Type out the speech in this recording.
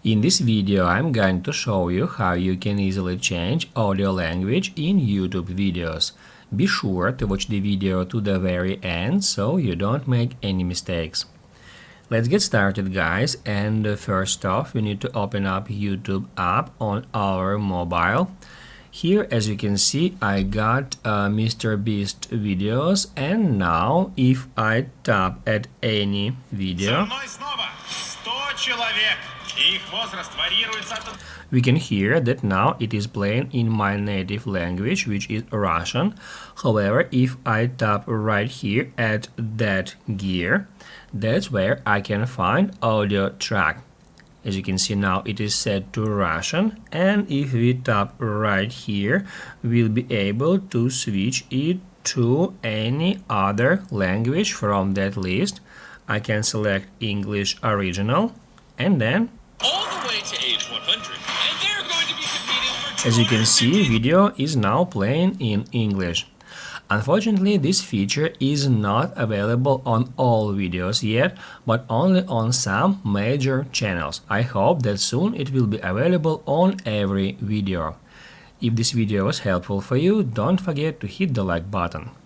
In this video, I'm going to show you how you can easily change audio language in YouTube videos. Be sure to watch the video to the very end so you don't make any mistakes. Let's get started, guys, and first off we need to open up YouTube app on our mobile. Here, as you can see, I got Mr. Beast videos, and now if I tap at any video, we can hear that now it is playing in my native language, which is Russian. However, if I tap right here at that gear, that's where I can find audio track. As you can see, now it is set to Russian, and if we tap right here, we'll be able to switch it to any other language from that list. I can select English original, and then all the way to age 100, and they're going to be competing for. As you can see, video is now playing in English. Unfortunately, this feature is not available on all videos yet, but only on some major channels. I hope that soon it will be available on every video. If this video was helpful for you, don't forget to hit the like button.